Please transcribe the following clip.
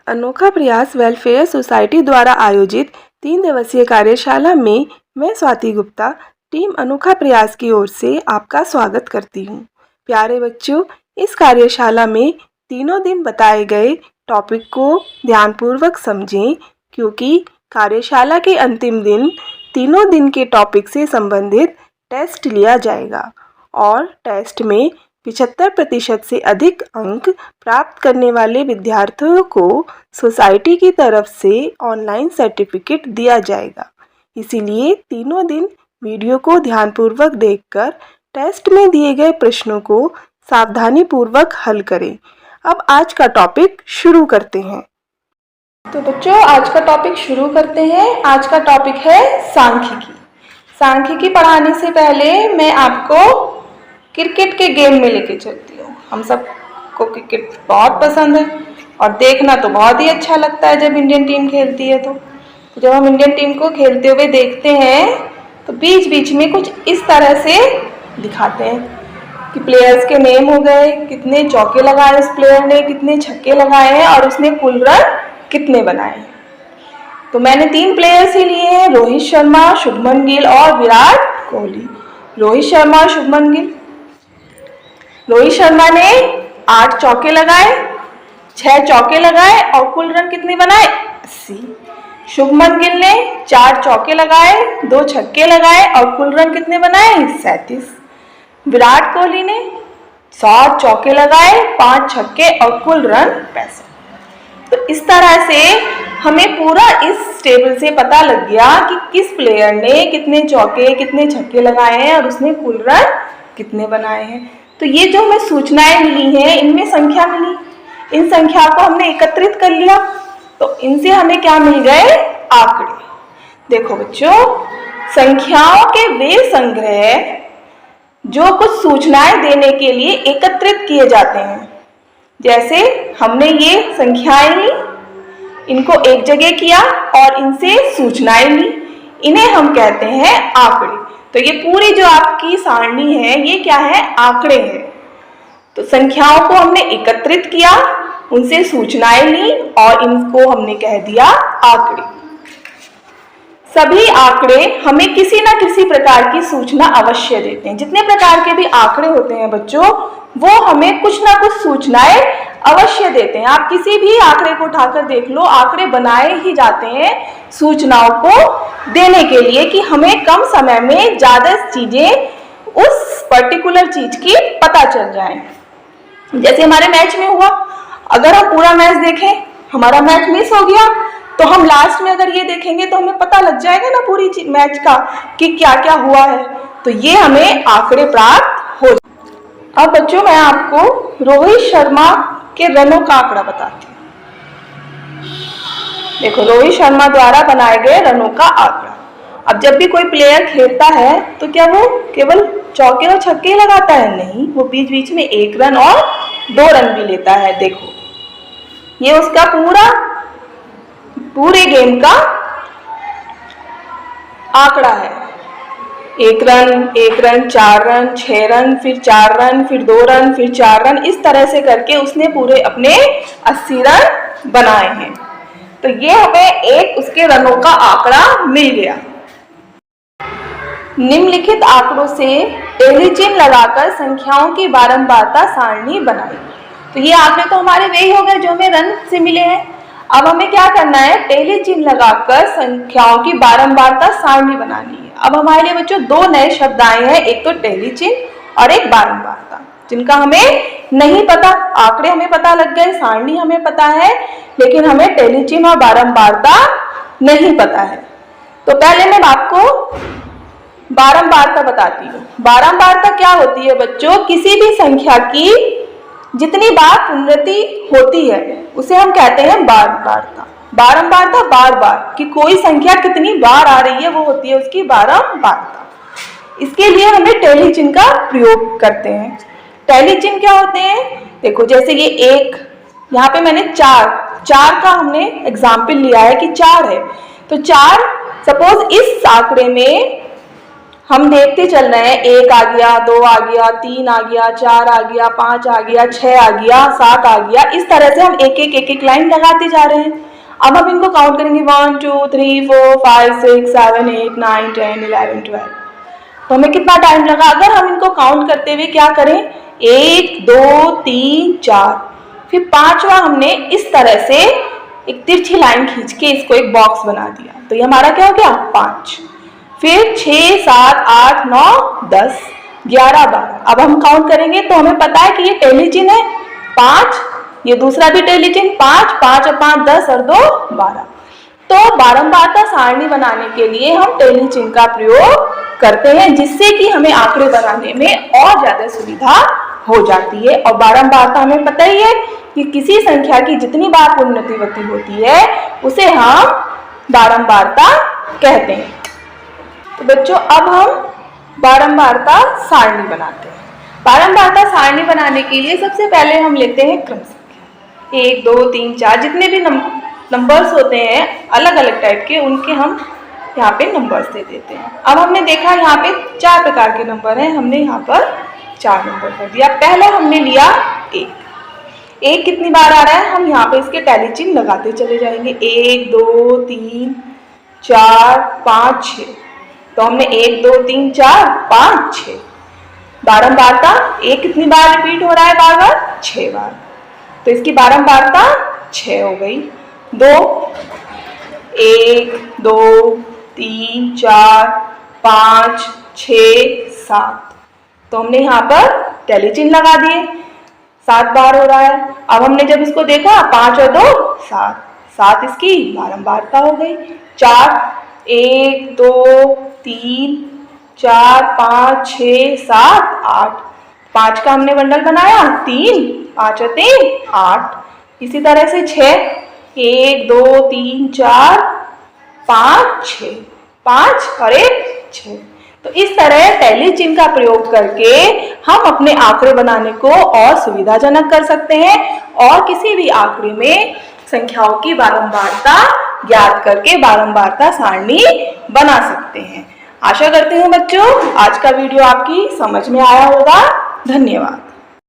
अनोखा प्रयास welfare society द्वारा आयोजित 3 दिवसीय कार्यशाला में मैं स्वाति गुप्ता टीम अनोखा प्रयास की ओर से आपका स्वागत करती हूँ। प्यारे बच्चों, इस कार्यशाला में तीनों दिन बताए गए टॉपिक को ध्यानपूर्वक समझें, क्योंकि कार्यशाला के अंतिम दिन तीनों दिन के टॉपिक से संबंधित टेस्ट लिया जाएगा और टेस्ट में 75% से अधिक अंक प्राप्त करने वाले विद्यार्थियों को सोसाइटी की तरफ से ऑनलाइन सर्टिफिकेट दिया जाएगा। इसीलिए तीनों दिन वीडियो को ध्यानपूर्वक देखकर टेस्ट में दिए गए प्रश्नों को सावधानीपूर्वक हल करें। अब आज का टॉपिक शुरू करते हैं। तो बच्चों, आज का टॉपिक शुरू करते हैं। आज का टॉपिक है सांख्यिकी। सांख्यिकी पढ़ाने से पहले मैं आपको क्रिकेट के गेम में लेके चलती हूँ। हम सबको क्रिकेट बहुत पसंद है और देखना तो बहुत ही अच्छा लगता है जब इंडियन टीम खेलती है। तो जब हम इंडियन टीम को खेलते हुए देखते हैं तो बीच बीच में कुछ इस तरह से दिखाते हैं कि प्लेयर्स के नेम हो गए, कितने चौके लगाए उस प्लेयर ने, कितने छक्के लगाए हैं और उसने कुल रन कितने बनाए हैं। तो मैंने 3 प्लेयर्स ही लिए हैं, रोहित शर्मा, शुभमन गिल और विराट कोहली। रोहित शर्मा और शुभमन गिल। रोहित शर्मा ने 8 चौके लगाए, 6 चौके लगाए और कुल रन कितने बनाए? 80। शुभमन गिल ने 4 चौके लगाए, 2 छक्के लगाए और कुल रन कितने बनाए? 37। विराट कोहली ने 7 चौके लगाए, 5 छक्के और कुल रन 65। तो इस तरह से हमें पूरा इस टेबल से पता लग गया कि किस प्लेयर ने कितने चौके, कितने छक्के लगाए हैं और उसने कुल रन कितने बनाए हैं। तो ये जो हमें सूचनाएं मिली हैं, इनमें संख्या मिली, इन संख्या को हमने एकत्रित कर लिया तो इनसे हमें क्या मिल गए? आंकड़े। देखो बच्चों, संख्याओं के वे संग्रह जो कुछ सूचनाएं देने के लिए एकत्रित किए जाते हैं, जैसे हमने ये संख्याएं ली, इनको एक जगह किया और इनसे सूचनाएं ली, इन्हें हम कहते हैं आंकड़े। तो ये पूरी जो आपकी सारणी है, ये क्या है? आंकड़े हैं। तो संख्याओं को हमने एकत्रित किया, उनसे सूचनाएं ली और इनको हमने कह दिया आंकड़े। सभी आंकड़े हमें किसी न किसी प्रकार की सूचना अवश्य देते हैं। जितने प्रकार के भी आंकड़े होते हैं बच्चों, वो हमें कुछ ना कुछ सूचनाएं अवश्य देते हैं। आप किसी भी आंकड़े को उठाकर देख लो, आंकड़े बनाए ही जाते हैं सूचनाओं को देने के लिए कि हमें कम समय में ज्यादा चीजें उस पर्टिकुलर चीज की पता चल जाए। जैसे हमारे मैच में हुआ, अगर हम पूरा मैच देखें, हमारा मैच मिस हो गया तो हम लास्ट में अगर ये देखेंगे तो हमें पता लग जाएगा ना पूरी मैच का कि क्या क्या हुआ है। तो ये हमें आंकड़े प्राप्त हो जाए। अब बच्चों, मैं आपको रोहित शर्मा के रनों का आंकड़ा बताती हूँ। देखो, रोहित शर्मा द्वारा बनाए गए रनों का आंकड़ा। अब जब भी कोई प्लेयर खेलता है तो क्या वो केवल चौके और छक्के लगाता है? नहीं, वो बीच बीच में 1 रन और 2 रन भी लेता है। देखो, ये उसका पूरे गेम का आंकड़ा है। 1 रन, 1 रन, 4 रन, 6 रन, फिर 4 रन, फिर 2 रन, फिर 4 रन, इस तरह से करके उसने पूरे अपने 80 रन बनाए हैं। तो ये हमें एक उसके रनों का आंकड़ा मिल गया। निम्नलिखित आंकड़ों से टेली चिन्ह लगाकर संख्याओं की बारंबारता सारणी बनाई। तो ये आंकड़े तो हमारे वे ही हो गए जो हमें रन से मिले हैं। अब हमें क्या करना है? टेली चिन्ह लगाकर संख्याओं की बारंबारता सारणी बनानी है। अब हमारे लिए बच्चों 2 नए शब्द आए हैं, एक तो टेली चिन्ह और एक बारंबारता, जिनका हमें नहीं पता। आंकड़े हमें पता लग गए, सारणी हमें पता है, लेकिन हमें टेली चिन्ह और बारंबारता नहीं पता है। तो पहले मैं आपको बारंबारता बताती हूँ। बारंबारता क्या होती है बच्चों? किसी भी संख्या की जितनी बार पुनरावृत्ति होती है उसे हम कहते हैं बारंबारता। बारंबारता बार बार कि कोई संख्या कितनी बार आ रही है वो होती है उसकी बारंबारता। इसके लिए हमें टेली चिन्ह का प्रयोग करते हैं। टेली चिन्ह क्या होते हैं? देखो, जैसे ये 1, यहाँ पे मैंने 4 का हमने एग्जाम्पल लिया है कि 4 है। तो 4, सपोज इस आंकड़े में हम देखते चल रहे हैं, 1 आ गया, 2 आ गया, 3 आ गया, 4 आ गया, 5 आ गया, 6 आ गया, 7 आ गया। इस तरह से हम एक एक लाइन लगाते जा रहे हैं। अब हम इनको काउंट करेंगे 1 2 3 4 5 6 7 8 9 10 11 12। तो हमें कितना टाइम लगा? अगर हम इनको काउंट करते हुए क्या करें, 1 2 3 4, फिर पांचवा हमने इस तरह से एक तिरछी लाइन खींच के इसको एक बॉक्स बना दिया, तो ये हमारा क्या हो गया? 5। फिर 6 7 8 9 10 11 12। अब हम काउंट करेंगे तो हमें पता है कि ये पहली चिन्ह है 5, ये दूसरा भी टेली चिन्ह 5, 5 और 5 10 और 2 12। तो बारंबारता सारणी बनाने के लिए हम टेली चिन्ह का प्रयोग करते हैं, जिससे कि हमें आंकड़े बनाने में और ज्यादा सुविधा हो जाती है। और बारंबारता हमें पता ही है कि किसी संख्या की जितनी बार पुनरावृत्ति होती है उसे हम बारंबारता कहते हैं। तो बच्चों, अब हम बारंबारता सारणी बनाते हैं। बारंबारता सारणी बनाने के लिए सबसे पहले हम लेते हैं क्रम संख्या 1 2 3 4, जितने भी नंबर्स होते हैं अलग अलग टाइप के, उनके हम यहाँ पे नंबर्स दे देते हैं। अब हमने देखा यहाँ पे 4 प्रकार के नंबर हैं, हमने यहाँ पर 4 नंबर कर दिया। पहले हमने लिया 1 कितनी बार आ रहा है, हम यहाँ पे इसके टैली चिन्ह लगाते चले जाएंगे। 1 2 3 4 5 6। तो हमने 1 2 3 4 5 6। बारंबारता 1 कितनी बार रिपीट हो रहा है? बार बार 6 बार, तो इसकी बारंबारता 6 हो गई। 2 1 2 3 4 5 6 7। तो हमने यहाँ पर टैली चिन्ह लगा दिए, 7 बार हो रहा है। अब हमने जब इसको देखा 5 और 2 7, 7 इसकी बारंबारता हो गई। 4 1 2 3 4 5 6 7 8। 5 का हमने बंडल बनाया 3, 5 और 3 8। इसी तरह से 6 1 2 3 4 5 6, 5 और 1 6। तो इस तरह टैली चिन्ह का प्रयोग करके हम अपने आंकड़े बनाने को और सुविधाजनक कर सकते हैं और किसी भी आंकड़े में संख्याओं की बारंबारता ज्ञात करके बारंबारता सारणी बना सकते हैं। आशा करती हूँ बच्चों आज का वीडियो आपकी समझ में आया होगा। धन्यवाद।